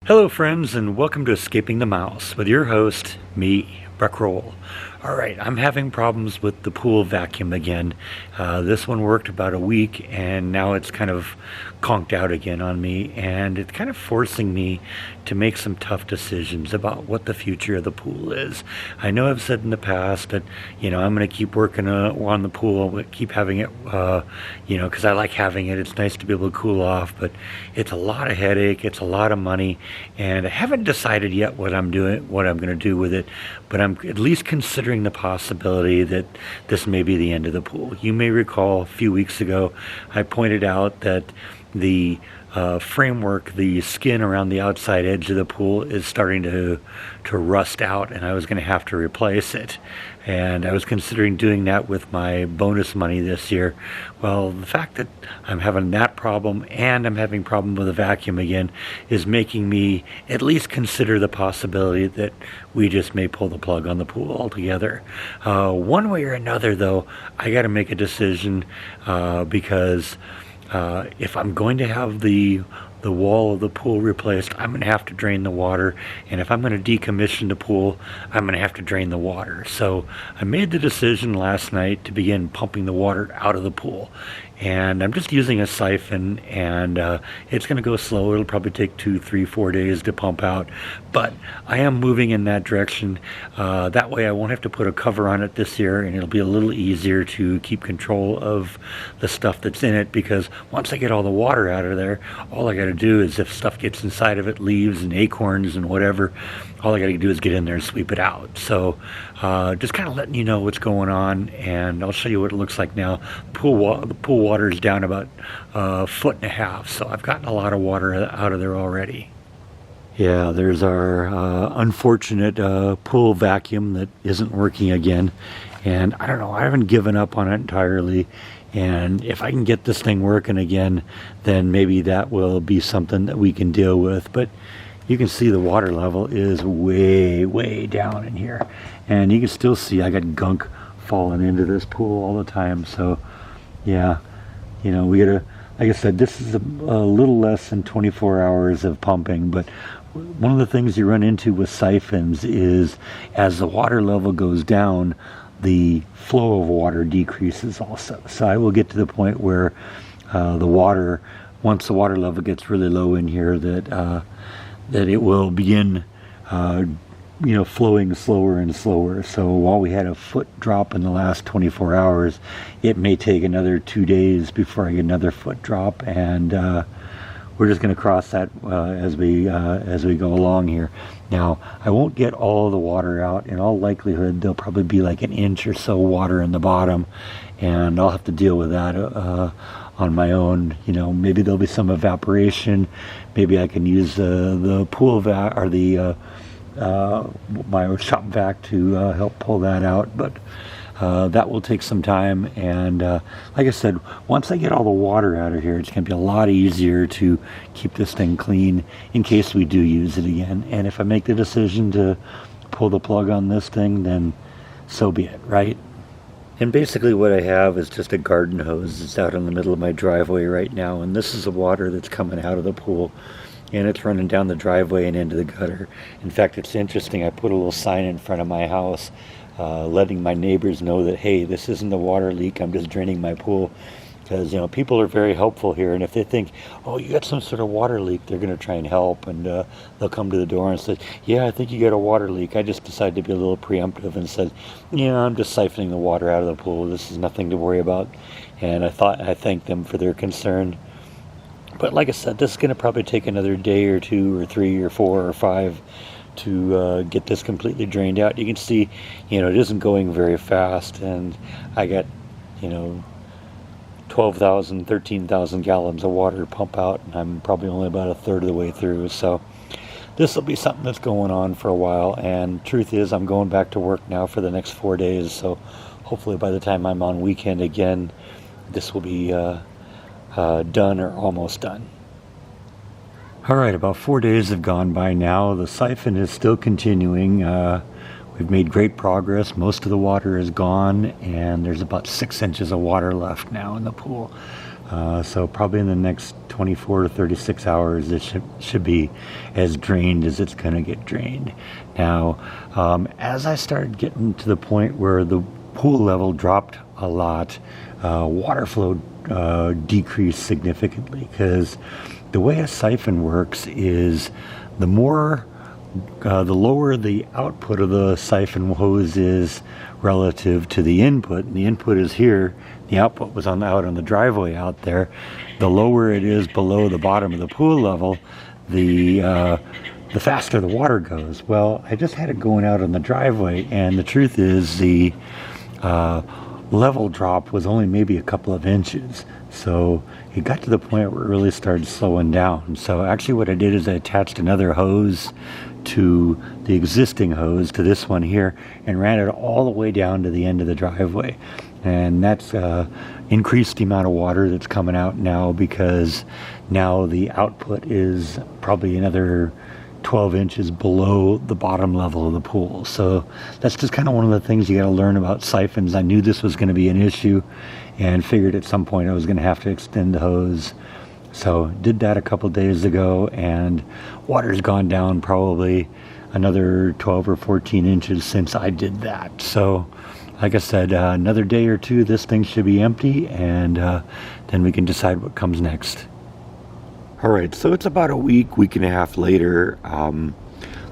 Hello, friends, and welcome to Escaping the Mouse with your host, me, Breck Roll. All right, I'm having problems with the pool vacuum again. This one worked about a week, and now it's kind of conked out again on me, and it's kind of forcing me to make some tough decisions about what the future of the pool is. I know I've said in the past that, I'm going to keep working on the pool, keep having it, because I like having it. It's nice to be able to cool off, but it's a lot of headache, it's a lot of money, and I haven't decided yet what I'm going to do with it, but I'm at least considering the possibility that this may be the end of the pool. You may recall a few weeks ago I pointed out that the framework, the skin around the outside edge of the pool is starting to rust out, and I was going to have to replace it. And I was considering doing that with my bonus money this year. Well, the fact that I'm having that problem and I'm having problem with the vacuum again is making me at least consider the possibility that we just may pull the plug on the pool altogether. One way or another, though, I got to make a decision because if I'm going to have the wall of the pool replaced, I'm going to have to drain the water, and if I'm going to decommission the pool, I'm going to have to drain the water. So I made the decision last night to begin pumping the water out of the pool, and I'm just using a siphon, and it's going to go slow. It'll probably take 2, 3, 4 days to pump out, but I am moving in that direction. That way I won't have to put a cover on it this year, and it'll be a little easier to keep control of the stuff that's in it, because once I get all the water out of there, all I got to do is, if stuff gets inside of it, leaves and acorns and whatever, all I got to do is get in there and sweep it out. So just kind of letting you know what's going on, and I'll show you what it looks like now. The pool water is down about 1.5 feet, so I've gotten a lot of water out of there already. Yeah, there's our unfortunate pool vacuum that isn't working again, and I don't know, I haven't given up on it entirely. And if I can get this thing working again, then maybe that will be something that we can deal with. But you can see the water level is way, way down in here. And you can still see I got gunk falling into this pool all the time. So, yeah, we gotta, like I said, this is a little less than 24 hours of pumping. But one of the things you run into with siphons is, as the water level goes down, the flow of water decreases also. So I will get to the point where the water, once the water level gets really low in here, that it will begin flowing slower and slower. So while we had a foot drop in the last 24 hours, it may take another 2 days before I get another foot drop, and we're just going to cross that as we go along here. Now, I won't get all of the water out. In all likelihood, there'll probably be like 1 inch or so water in the bottom, and I'll have to deal with that on my own. Maybe there'll be some evaporation. Maybe I can use the pool vac or the my shop vac to help pull that out, but that will take some time. And like I said, once I get all the water out of here, it's going to be a lot easier to keep this thing clean in case we do use it again. And if I make the decision to pull the plug on this thing, then so be it, right? And basically what I have is just a garden hose that's out in the middle of my driveway right now, and this is the water that's coming out of the pool, and it's running down the driveway and into the gutter. In fact, it's interesting, I put a little sign in front of my house letting my neighbors know that, hey, this isn't a water leak, I'm just draining my pool. Because people are very helpful here, and if they think, oh, you got some sort of water leak, they're going to try and help, and they'll come to the door and say, yeah, I think you got a water leak. I just decided to be a little preemptive and said, yeah, I'm just siphoning the water out of the pool, this is nothing to worry about. And I thanked them for their concern. But like I said, this is going to probably take another day or 2 or 3 or 4 or 5 to get this completely drained out. You can see, it isn't going very fast, and I got 12,000, 13,000 gallons of water to pump out, and I'm probably only about a third of the way through. So this will be something that's going on for a while, and truth is, I'm going back to work now for the next 4 days, so hopefully by the time I'm on weekend again, this will be done or almost done. All right, about 4 days have gone by now. The siphon is still continuing. We've made great progress. Most of the water is gone, and there's about 6 inches of water left now in the pool. So probably in the next 24 to 36 hours, it should be as drained as it's going to get drained. Now, as I started getting to the point where the pool level dropped a lot, water flow decreased significantly, because the way a siphon works is the lower the output of the siphon hose is relative to the input, and the input is here, the output was out on the driveway out there, the lower it is below the bottom of the pool level, the faster the water goes. Well, I just had it going out on the driveway, and the truth is the level drop was only maybe a couple of inches. So it got to the point where it really started slowing down. So actually what I did is I attached another hose to the existing hose, to this one here, and ran it all the way down to the end of the driveway. And that's increased the amount of water that's coming out now, because now the output is probably another 12 inches below the bottom level of the pool. So that's just kind of one of the things you got to learn about siphons. I knew this was going to be an issue and figured at some point I was going to have to extend the hose. So did that a couple days ago, and water's gone down probably another 12 or 14 inches since I did that. So like I said, another day or two, this thing should be empty, and then we can decide what comes next. All right, so it's about a week and a half later.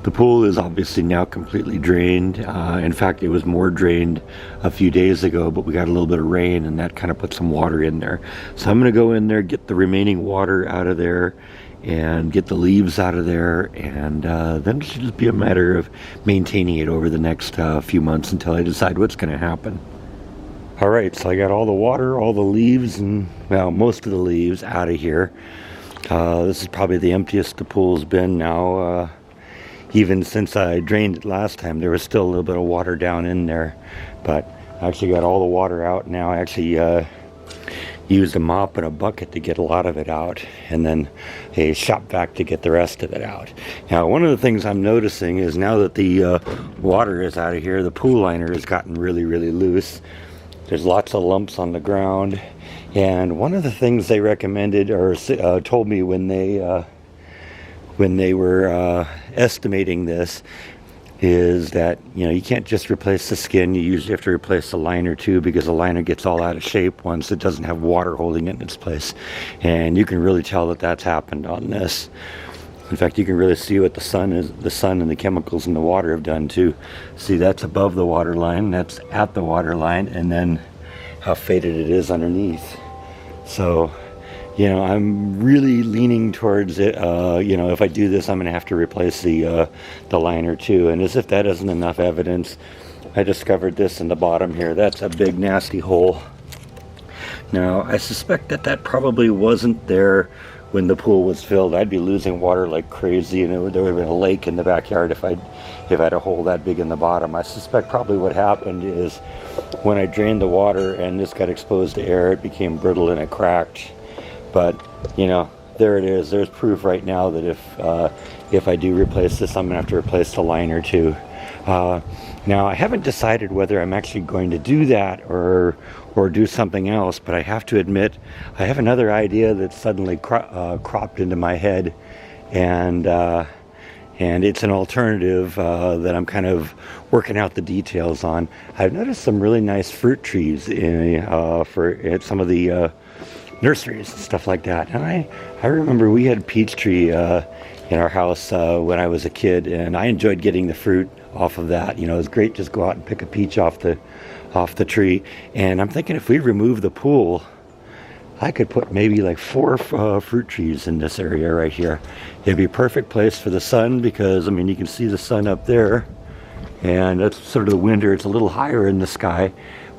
The pool is obviously now completely drained. In fact, it was more drained a few days ago, but we got a little bit of rain, and that kind of put some water in there. So I'm going to go in there, get the remaining water out of there, and get the leaves out of there, and then it should just be a matter of maintaining it over the next few months until I decide what's going to happen. All right, so I got all the water, all the leaves, and well, most of the leaves out of here. This is probably the emptiest the pool's been now. Even since I drained it last time, there was still a little bit of water down in there, but I actually got all the water out now. I actually used a mop and a bucket to get a lot of it out, and then a shop vac to get the rest of it out. Now, one of the things I'm noticing is now that the water is out of here, the pool liner has gotten really, really loose. There's lots of lumps on the ground, and one of the things they recommended or told me when they were estimating this is that, you know, you can't just replace the skin. You usually have to replace the liner too, because the liner gets all out of shape once it doesn't have water holding it in its place. And you can really tell that that's happened on this. In fact, you can really see what the sun and the chemicals in the water have done too. See, that's above the water line, that's at the water line, and then how faded it is underneath. So, you know, I'm really leaning towards it. You know, if I do this, I'm going to have to replace the liner too. And as if that isn't enough evidence, I discovered this in the bottom here. That's a big nasty hole. Now, I suspect that probably wasn't there when the pool was filled. I'd be losing water like crazy, and there would have been a lake in the backyard if I had a hole that big in the bottom. I suspect probably what happened is when I drained the water and this got exposed to air, it became brittle and it cracked. But, you know, there it is. There's proof right now that if I do replace this, I'm going to have to replace the liner too. Now, I haven't decided whether I'm actually going to do that or do something else, but I have to admit I have another idea that suddenly cropped into my head, and it's an alternative that I'm kind of working out the details on. I've noticed some really nice fruit trees at some of the nurseries and stuff like that. And I remember we had a peach tree in our house when I was a kid, and I enjoyed getting the fruit off of that. You know, it was great just go out and pick a peach off the tree. And I'm thinking if we remove the pool, I could put maybe like 4 fruit trees in this area right here. It'd be a perfect place for the sun, because I mean, you can see the sun up there, and that's sort of the winter. It's a little higher in the sky,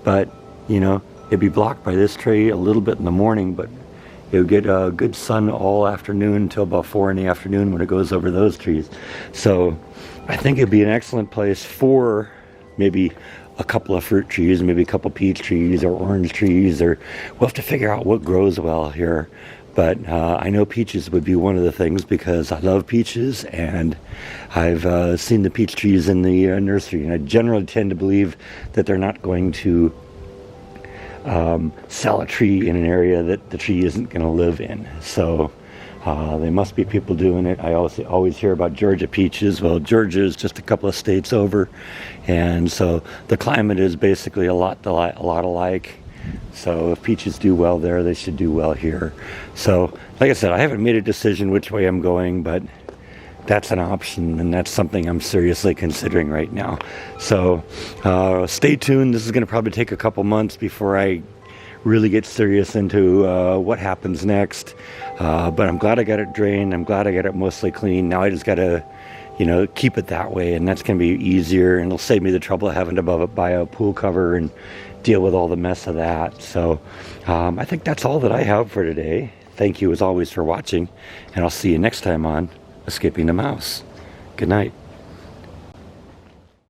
but you know, it'd be blocked by this tree a little bit in the morning, but it would get a good sun all afternoon until about 4 in the afternoon when it goes over those trees. So I think it'd be an excellent place for maybe a couple of fruit trees, maybe a couple peach trees or orange trees, or we'll have to figure out what grows well here. But I know peaches would be one of the things, because I love peaches, and I've seen the peach trees in the nursery, and I generally tend to believe that they're not going to sell a tree in an area that the tree isn't going to live in. So there must be people doing it. I always hear about Georgia peaches. Well, Georgia is just a couple of states over, and so the climate is basically a lot alike. So if peaches do well there, they should do well here. So, like I said, I haven't made a decision which way I'm going, but that's an option, and that's something I'm seriously considering right now. So stay tuned. This is going to probably take a couple months before I really get serious into what happens next. But I'm glad I got it drained. I'm glad I got it mostly clean. Now I just got to, keep it that way, and that's going to be easier, and it'll save me the trouble of having to buy a pool cover and deal with all the mess of that. So I think that's all that I have for today. Thank you as always for watching, and I'll see you next time on Escaping the Mouse. Good night.